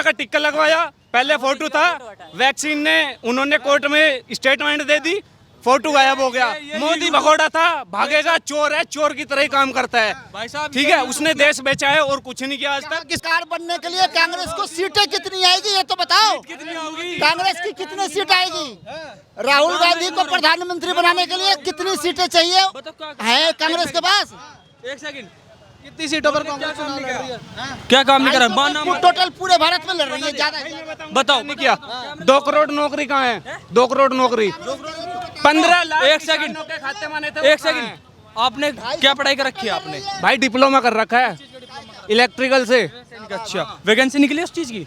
का टिक्का लगवाया, पहले फोटो था, वैक्सीन ने उन्होंने कोर्ट में स्टेटमेंट दे दी, फोटो गायब हो गया। मोदी भगोड़ा था, भागेगा, चोर है, चोर की तरह ही काम करता है भाई साहब। ठीक है, उसने देश बेचा है और कुछ नहीं किया आज तक। सरकार बनने के लिए कांग्रेस को सीटें कितनी आएगी ये तो बताओ, कितनी होगी? कांग्रेस की कितनी सीट आएगी? राहुल गांधी को प्रधानमंत्री बनाने के लिए कितनी सीटें चाहिए है कांग्रेस के पास? एक सेकंड, कितनी सीटों पर कांग्रेस चुनाव लड़ रही है? क्या काम नहीं कर रहा? टोटल पूरे भारत में लड़ रही है, ज्यादा बताओ नहीं किया। 2 करोड़ नौकरी कहाँ है? 2 करोड़ नौकरी, 15 लाख। एक सेकंड, के खाते माने थे। एक सेकंड, आपने क्या पढ़ाई कर रखी है? आपने भाई डिप्लोमा कर रखा है इलेक्ट्रिकल से। अच्छा, वैकेंसी निकली उस चीज की?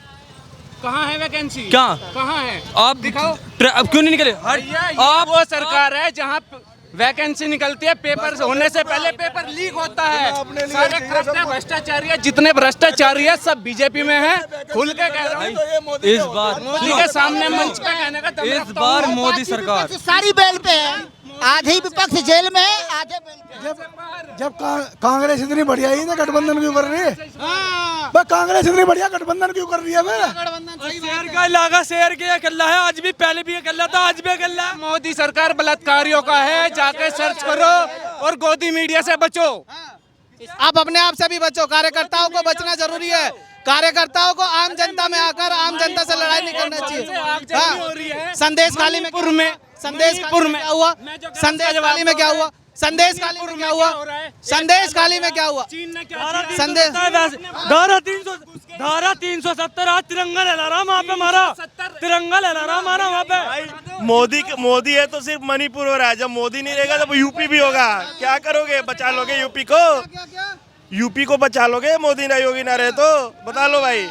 कहाँ है वैकेंसी? क्या कहाँ है? आप दिखाओ। अब क्यों नहीं निकले? आप वो सरकार है जहाँ वैकेंसी निकलती है, पेपर होने से पहले पेपर लीक होता है। सारे भ्रष्टाचारी है, जितने भ्रष्टाचारी है सब बीजेपी में है। खुल के कह रहा हूँ, इस बार मोदी के सामने मंच पे कहने का दम इस रखता बार हूँ। मोदी सरकार सारी बेल पे है, आधे विपक्ष जेल में है, आधे बेल पे। जब कांग्रेस इतनी बढ़िया ही ना गठबंधन क्यों कर रही है? बस कांग्रेस इतनी बढ़िया गठबंधन क्यों कर रही है? शेर का इलाका, शेर के अकेला है, आज भी, पहले भी अकेला था, आज भी अकेला है। मोदी सरकार बलात्कारियों का है, जाके सर्च करो और गोदी मीडिया से बचो। आप अपने आप से भी बचो, कार्यकर्ताओं को बचना जरूरी है। कार्यकर्ताओं को आम जनता में आकर आम जनता से लड़ाई नहीं करना चाहिए। हाँ। संदेश खाली में संदेश खाली में क्या हुआ? संदेश खाली में क्या हुआ? संदेश खाली में क्या हुआ? संदेश खाली में क्या हुआ? संदेश धारा 370 आज तिरंगा लहरा रहा वहाँ पे, हमारा तिरंगा लहरा रहा हमारा वहाँ पे। मोदी है तो सिर्फ मणिपुर हो रहा है, जब मोदी नहीं रहेगा तो यूपी भी होगा। क्या करोगे? बचा लोगे यूपी को? यूपी को बचा लोगे मोदी ना योगी ना रहे तो? बता लो भाई।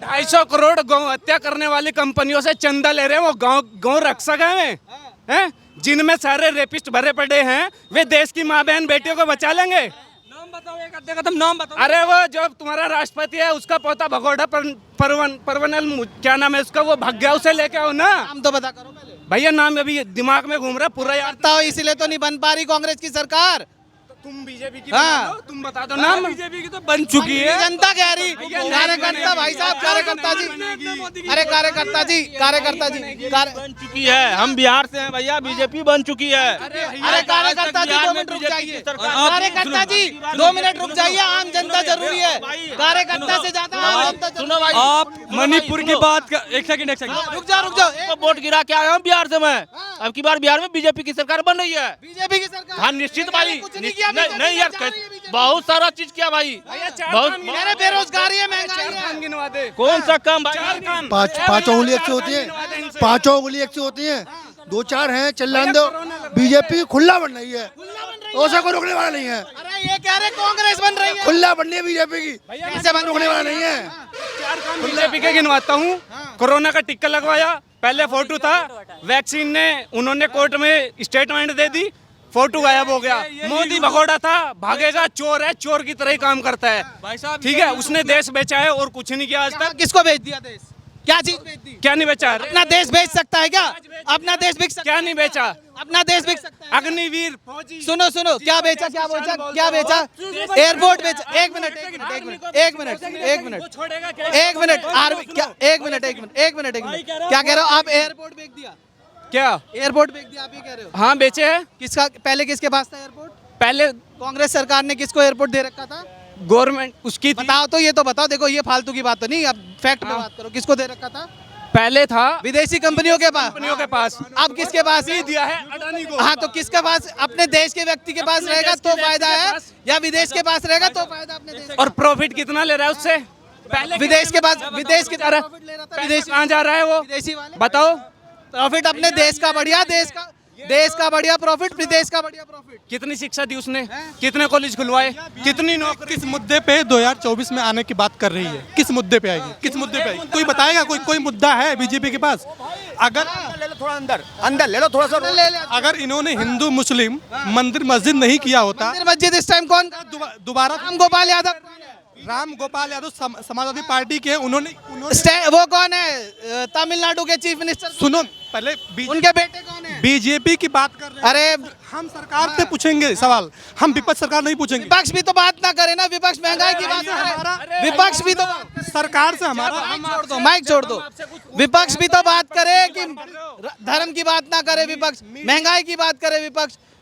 250 करोड़ गौ हत्या करने वाली कंपनियों से चंदा ले रहे हैं, वो गाँव रख सके हैं, जिनमें सारे रेपिस्ट भरे पड़े हैं, वे देश की माँ बहन बेटियों को बचा लेंगे? नाम बताओ, एक आधे का तुम नाम बताओ। अरे वो जो तुम्हारा राष्ट्रपति है, उसका पोता भगोड़ा परवनल क्या नाम है उसका, वो भाग गया, उसे लेके आओ ना। नाम तो बता करो पहले। भैया नाम अभी दिमाग में घूम रहा पूरा यार। बताओ, इसीलिए तो नहीं बन पा रही कांग्रेस की सरकार। तुम बीजेपी की हाँ। बना लो, तुम बता दो नाम। बीजेपी की तो बन चुकी है। जनता कह रही, कार्यकर्ता भाई साहब, कार्यकर्ता जी, अरे कार्यकर्ता जी, कार्यकर्ता जी बन चुकी है। हम बिहार से हैं भैया, बीजेपी बन चुकी है। अरे कार्यकर्ता जी 2 मिनट रुक जाइए। कार्यकर्ता जी 2 मिनट रुक जाइए, आम जनता जरूरी है, कार्यकर्ता से ज्यादा आम जनता। सुनो भाई, आप मणिपुर की बात कर, एक सेकंड रुक जाओ। वोट गिरा के आया हूँ बिहार से मैं। अब की बार बिहार में बीजेपी की सरकार बन रही है। बीजेपी की सरकार। हाँ निश्चित भाई, कुछ नहीं किया। नहीं यार, बहुत सारा चीज किया भाई, बहुत। मेरे बेरोजगारी है, महंगाई है। गिनवा दे। कौन सा काम भाई? पांचों उंगली एक से होती है, पांचों उंगली एक से होती है, 2-4 हैं चल्लान दो। बीजेपी खुला बन रही है, ऐसा कोई रोकने वाला नहीं है। अरे ये कह रहे कांग्रेस बन रही है, खुला बननी है बीजेपी की, कैसे बन रोकने वाला नहीं है। बीजेपी के गिनवाता हूँ। कोरोना का टिक्का लगवाया, पहले फोटो था, वैक्सीन ने उन्होंने कोर्ट में स्टेटमेंट दे दी, फोटो गायब हो गया। मोदी भगोड़ा था, भागेगा, चोर है, चोर की तरह ही काम करता है भाई साहब। ठीक है, उसने देश बेचा है और कुछ नहीं किया आज तक। किसको बेच दिया देश? क्या चीज बेच दी? क्या नहीं बेचा? अपना देश बेच सकता है क्या? अपना देश बिक सकता क्या नहीं बेचा? अपना देश बिक सकता है? अग्निवीर फौजी। सुनो क्या बेचा? क्या बेचा? एयरपोर्ट बेचा। एक मिनट क्या कह रहे हो आप? एयरपोर्ट बेच दिया? क्या एयरपोर्ट बेच दिया आप ये कह रहे हो? हाँ बेचे है। किसका? पहले किसके पास था एयरपोर्ट? पहले कांग्रेस सरकार ने किसको एयरपोर्ट दे रखा था? गवर्नमेंट उसकी थी। बताओ तो, ये तो बताओ। देखो ये फालतू की बात तो नहीं, अब फैक्ट पे बात करो। किसको दे रखा था? पहले था विदेशी कंपनियों के पास। अब किसके पास है? दिया है अडानी को। हाँ, तो किसके पास? अपने देश के व्यक्ति के पास रहेगा तो फायदा है, या विदेश के पास रहेगा तो फायदा अपने देश? और प्रॉफिट कितना ले रहा है उससे? पहले विदेश के पास, विदेश के जा रहा है, विदेश कहाँ जा रहा है वो? विदेशी वाले बताओ। प्रॉफिट अपने देश का बढ़िया, देश का बढ़िया प्रॉफिट, विदेश का बढ़िया प्रॉफिट। कितनी शिक्षा दी उसने? कितने कॉलेज खुलवाए? कितनी नौकरी? किस मुद्दे पे 2024 में आने की बात कर रही है? किस मुद्दे पे आएगी? किस मुद्दे पे आएगी? कोई बताएगा? कोई मुद्दा है बीजेपी के पास? अगर ले लो थोड़ा अंदर ले लो थोड़ा सा। अगर इन्होंने हिंदू मुस्लिम मंदिर मस्जिद नहीं किया होता, मंदिर मस्जिद इस टाइम कौन? दोबारा राम गोपाल यादव समाजवादी पार्टी के उन्होंने वो कौन है? तमिलनाडु के चीफ मिनिस्टर। सुनो पहले उनके बेटे कौन है? बीजेपी की बात कर रहे हैं। अरे हम सरकार से पूछेंगे सवाल, हम विपक्ष सरकार नहीं पूछेंगे। विपक्ष भी तो बात ना करे ना, विपक्ष महंगाई की बात करे, विपक्ष भी तो सरकार से हमारा माइक छोड़ दो, विपक्ष भी तो बात करे कि धर्म की बात ना करे, विपक्ष महंगाई की बात करे,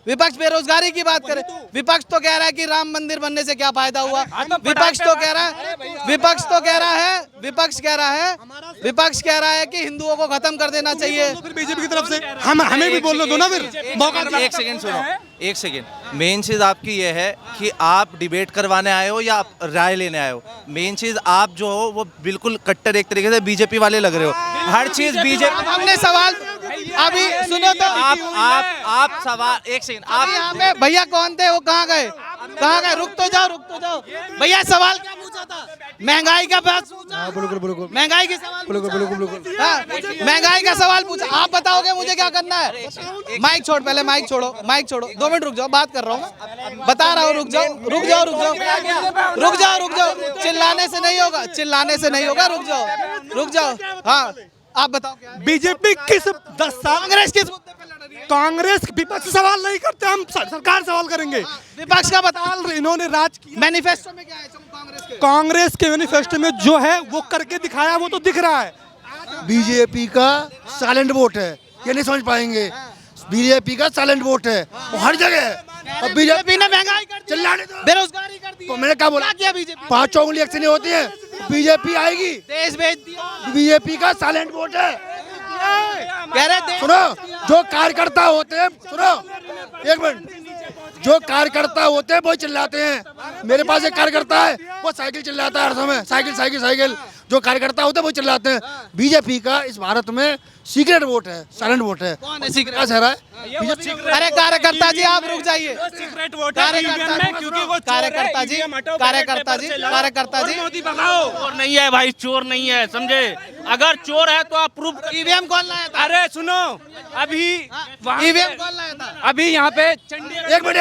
विपक्ष बेरोजगारी की बात करे। विपक्ष तो कह रहा है कि राम मंदिर बनने से क्या फायदा हुआ, विपक्ष तो कह रहा है कि हिंदुओं को खत्म कर देना चाहिए। फिर बीजेपी की तरफ से हमें भी बोलने दो ना, फिर मौका दो। एक सेकंड सुनो, एक सेकंड। मेन चीज आपकी ये है कि आप डिबेट करवाने आए हो या आप राय लेने आए हो। मेन चीज आप जो हो वो बिल्कुल कट्टर एक तरीके से बीजेपी वाले लग रहे हो। हर चीज बीजेपी। हमने सवाल अभी सुनो तो, आप सवाल एक सेकंड आप यहाँ पे भैया कौन थे, वो कहाँ गए? रुक तो जाओ भैया, सवाल क्या पूछा था? महंगाई का बात पूछा, बिल्कुल महंगाई की सवाल बिल्कुल। हाँ, महंगाई का सवाल पूछा, आप बताओगे मुझे क्या करना है? माइक छोड़, पहले माइक छोड़ो, 2 मिनट रुक जाओ, बात कर रहा हूँ मैं, बता रहा हूँ, रुक जाओ, चिल्लाने से नहीं होगा, रुक जाओ। हाँ आप बताओ क्या है? बीजेपी किस 10 साल कांग्रेस किस मुद्दे पे लड़ रही है? कांग्रेस विपक्ष सवाल नहीं करते, हम सरकार सवाल करेंगे। विपक्ष का बताओ, इन्होंने राज किया। मैनिफेस्टो में क्या है कांग्रेस के? कांग्रेस के मैनिफेस्टो में जो है वो करके दिखाया, वो तो दिख रहा है। बीजेपी का साइलेंट वोट है, ये नहीं समझ पाएंगे। बीजेपी का साइलेंट वोट है, वो हर जगह है। अब बीजेपी ने महंगाई कर दी, चिल्लाने दो, बेरोजगारी कर दी, तो मैंने क्या बोला? किया बीजेपी? 5 उंगली एक से नहीं होती है, बीजेपी आएगी। देश भेज दिया, बीजेपी का साइलेंट वोट है। कह रहे थे। सुनो, जो कार्यकर्ता होते हैं, सुनो एक मिनट, जो कार्यकर्ता होते हैं वो चिल्लाते हैं। मेरे पास एक कार्यकर्ता है, वो साइकिल चिल्लाता है हर समय, साइकिल। जो कार्यकर्ता होते हैं वो चिल्लाते हैं। बीजेपी का इस भारत में सीक्रेट वोट है, साइलेंट वोट है। कौन है सीक्रेट? क्या चेहरा है? अरे कार्यकर्ता जी आप रुक जाइए, सीक्रेट वोट है क्योंकि वो कार्यकर्ता जी मोदी भगाओ। चोर नहीं है भाई, चोर नहीं है, समझे? अगर चोर है तो आप प्रूफ। ईवीएम कौन लाया था? अरे सुनो, अभी ईवीएम कौन लाया था? अभी यहाँ पे एक मिनट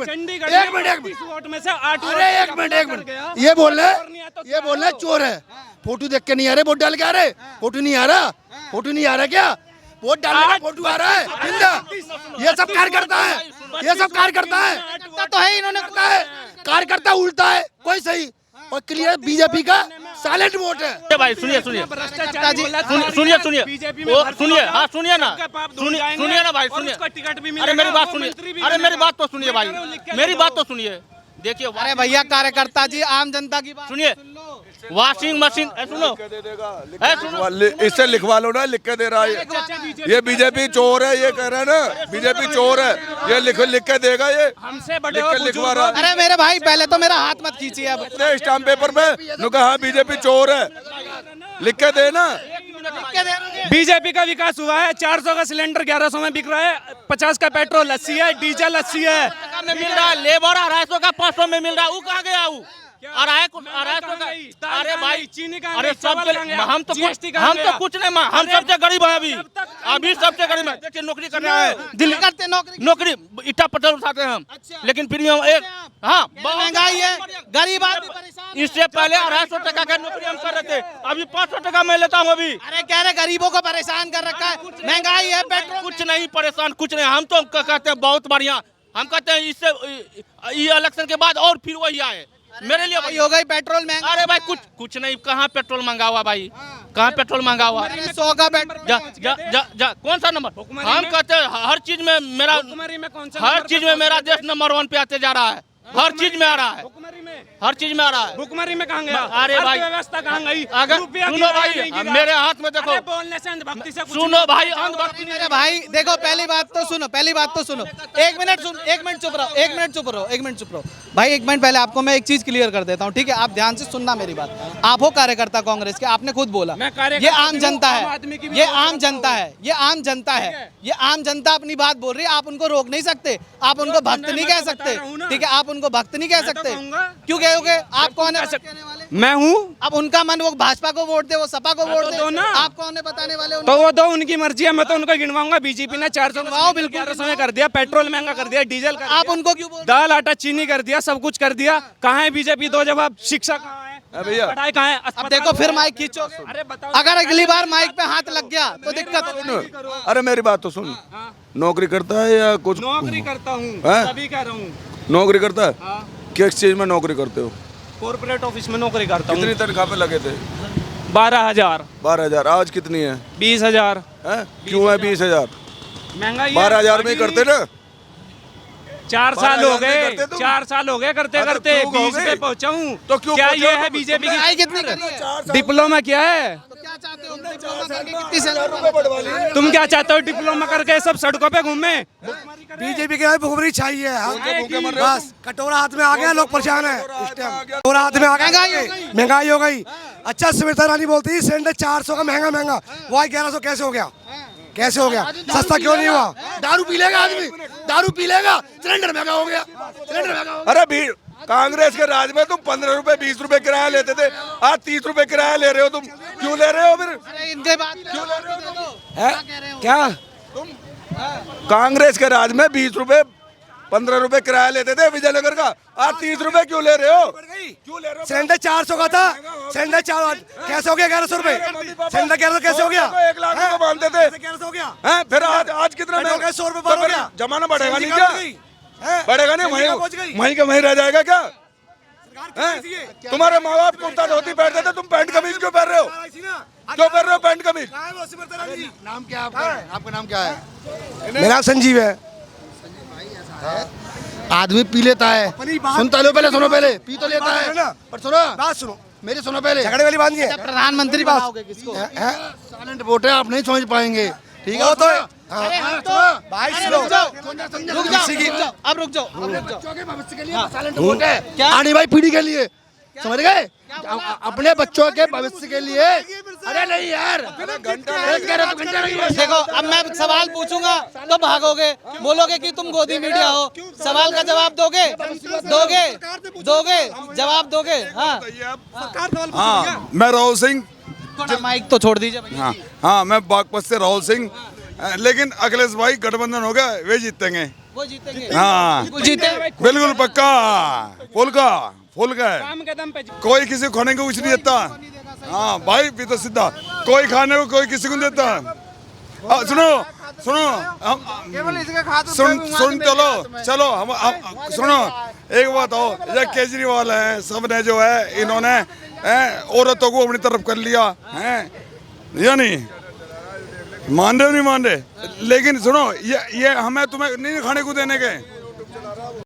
चंडीगढ़ 20 वोट में से 8 अरे एक मिनट ये बोल रहे चोर है। फोटो देख के नहीं आ रहे, वोट डाल के आ रहे। फोटो नहीं आ रहा क्या? वोट डालने का फोटो आ रहा है जिंदा। ये सब कार्यकर्ता है, तो है इन्होंने कार्यकर्ता उल्टा है, कोई सही और क्लियर। बीजेपी का साइलेंट वोट है। भाई सुनिए सुनिए हाँ सुनिए ना भाई, सुनिए। अरे मेरी बात तो सुनिए भाई, मेरी बात तो सुनिए। देखिए अरे भैया कार्यकर्ता जी, आम जनता की बात सुनिए, वॉशिंग मशीन सुनो, इससे लिखवा लो ना, लिख के दे रहा है ये बीजेपी चोर है, ये कह रहा है ना बीजेपी चोर है, ये लिख के देगा, ये हमसे लिख के लिखवा रहा है। अरे मेरे भाई पहले तो मेरा हाथ मत कीजिए, अब स्टाम्प पेपर में नु कहा बीजेपी चोर है, लिख के देना। बीजेपी का विकास हुआ है। 400 का सिलेंडर 1100 में बिक रहा है, 50 का पेट्रोल 80 है, डीजल 80 है, मिल रहा है। लेबर 250 का 500 में मिल रहा है, वो कहाँ गया? वो 250 का। अरे भाई चीनी का, अरे सब हम तो कुछ नहीं, हम सबसे गरीब है अभी सबसे गरीब है। देखिए नौकरी कर रहे हैं, दिल्ली करते नौकरी ईटा पत्थर उठाते हैं हम, लेकिन फिर भी हम एक महंगाई है, गरीब आदमी परेशान। इससे पहले 250 टका का नौकरी हम कर रहे थे, अभी 500 टका मैं लेता हूँ अभी। अरे कह रहे गरीबों को परेशान कर रखा है, महंगाई है, पेट्रोल कुछ नहीं परेशान, कुछ नहीं। हम तो कहते हैं बहुत बढ़िया, हम कहते हैं इससे ये इलेक्शन के बाद और फिर वही आए मेरे लिए हो गई पेट्रोल महंगा। अरे भाई कुछ नहीं, कहाँ पेट्रोल महंगा हुआ भाई, कहाँ पेट्रोल महंगा हुआ? 100 का पेट्रोल जा कौन सा नंबर? हम कहते हैं हर चीज में मेरा देश नंबर 1 पे आते जा रहा है, हर चीज में आ रहा है, हर चीज में आ रहा है। भुखमरी में कहाँ गया? अरे भाई व्यवस्था कहाँ गई? अगर सुनो भाई, मेरे हाथ में देखो, बोलने से अंधभक्ति से सुनो भाई, अंधभक्ति मेरे भाई देखो, पहली बात तो सुनो, एक मिनट चुप रहो भाई, एक मिनट। पहले आपको मैं एक चीज क्लियर कर देता हूँ, ठीक है? आप ध्यान से सुनना मेरी बात। आप हो कार्यकर्ता कांग्रेस के, आपने खुद बोला ये आम जनता है, ये आम जनता अपनी बात बोल रही है, आप उनको रोक नहीं सकते, आप उनको भक्त नहीं कह सकते, ठीक है? आप उनको भक्त नहीं कह सकते, क्यों कहोगे? आप कौन है कहने वाले? मैं हूँ। अब उनका मन, वो भाजपा को वोट दे, वो सपा को वोट दो दे, ना। आप कौन है बताने वाले? तो वो दो, उनकी मर्जी है, मैं तो उनको गिनवाऊंगा। बीजेपी ने 400 बिल्कुल 1100 में कर दिया, पेट्रोल महंगा कर दिया, डीजल कर आप दिया, उनको क्यों बोल? दाल आटा चीनी कर दिया, सब कुछ कर दिया। कहाँ है बीजेपी? दो जवाब। शिक्षा कहाँ है? भैया पढ़ाई कहाँ है? अब अस्पताल देखो फिर है। माइक खींचोगे। अरे बताओ, अगर अगली बार माइक पे हाथ लग गया तो दिक्कत होगी। अरे मेरी बात तो सुन, नौकरी करता है या कुछ? नौकरी करता हूँ, हैं? तभी कह रहा हूँ। नौकरी करता है? हाँ, किस चीज में नौकरी करते हो? कॉर्पोरेट ऑफिस में नौकरी करता हूँ। कितनी तनख्वाह पे लगे थे? 12,000, 12,000। आज कितनी है? 20,000। हैं? क्यों है 20,000? महंगाई 12,000 में ही करते ना? 4 साल हो 12,000 में गए, करते तुम? 4 साल हो गए करते अरे करते क्यों 20 कहोगे? पे पहुंचा हूँ। तो क्यों क्या पहुंचे ये हो है तुम? बीजेपी की? पढ़ाई कितनी करी है? डिप्लोमा क्या है? तो क्या चाहते हो? डिप्लोमा करके कितनी सैलरी? तुम क्या चाहते हो? डिप्लोमा करके सब सड़कों पे घूमे? बीजेपी के भुखमरी चाहिए बस। कटोरा हाथ में आ गया, लोग परेशान है इस टाइम। कटोरा हाथ में आ गया, महंगाई हो गई। अच्छा स्मृति ईरानी बोलती है सिलेंडर 400 का महंगा, वो 1100 कैसे हो गया? कैसे हो गया? सस्ता क्यों नहीं हुआ? दारू पी लेगा आदमी, दारू पी लेगा, सिलेंडर महंगा हो गया, सिलेंडर महंगा हो गया। अरे भी कांग्रेस के राज में तुम 15 रुपए 20 रुपए किराया लेते थे, आज 30 रुपए किराया ले रहे हो। तुम क्यों ले रहे हो फिर? अरे इनके बाद क्यों ले रहे हो? क्या कांग्रेस के राज में 20 रुपए 15 रुपए किराया लेते थे विजयनगर का, आज 30 रुपए क्यों ले रहे हो? सिलेंडर 400 का था, सिलेंडर 4 कैसे हो गया 1100 रुपए? सिलेंडर 1100 कैसे हो गया? 1 लाख रुपए मानते थे, 1100 हो गया। हैं? फिर आज कितना पेट्रोल का 100 रुपए बढ़ तो फिर गया। जमाना बढ़ेगा नहीं बढ़ क्या? गई। हैं? बढ़ेगा नहीं, सिलेंडर पहुंच गई। वहीं का वहीं रह जाएगा क्या? हैं? तुम्हारे माँ बाप कुर्ता धोती पहनते थे, तुम पैंट कमीज क्यों पहन रहे हो? क्यों पहन रहे हो पैंट कमीज? नाम क्या है आपका? आपका नाम क्या है? मेरा नाम संजीव है। आदमी पी लेता है, सुनता लो, पहले सुनो, पहले पी तो लेता है, पर सुनो बात, सुनो मेरी, सुनो पहले। झगड़े वाली बात नहीं है। प्रधानमंत्री बनाओगे किसको? साइलेंट वोट है, आप नहीं समझ पाएंगे, ठीक है? तो भाई सुनो, अब रुक जाओ। बच्चों के भविष्य के लिए साइलेंट वोट है, आने वाली पीढ़ी के लिए, समझ गए? अपने बच्चों के भविष्य के लिए। अरे नहीं यार, घंटा नहीं है। देखो अब मैं सवाल पूछूंगा तो भागोगे, बोलोगे कि तुम गोदी मीडिया हो। सवाल का जवाब दोगे? जवाब दोगे? हाँ, हाँ, मैं राहुल सिंह। थोड़ा माइक तो छोड़ दीजिए भैया। हाँ, मैं बागपत से राहुल सिंह। लेकिन अखिलेश भाई गठबंधन होगा, वे जीतेंगे। वो जीतेंगे? हाँ, बिल्कुल जीते। बिल्कुल पक्का, फुल का है। काम के दम पे कोई किसी को खाने को कुछ नहीं देता। हाँ भाई, भी तो सीधा कोई खाने को कोई किसी को नहीं देता। सुनो सुन चलो हम सुनो, एक बात हो, ये केजरीवाल है, सब ने जो है इन्होंने औरतों को अपनी तरफ कर लिया है, या नहीं मान रहे हो? नहीं मान रहे, लेकिन सुनो, ये हमें तुम्हें नहीं खाने को देने के।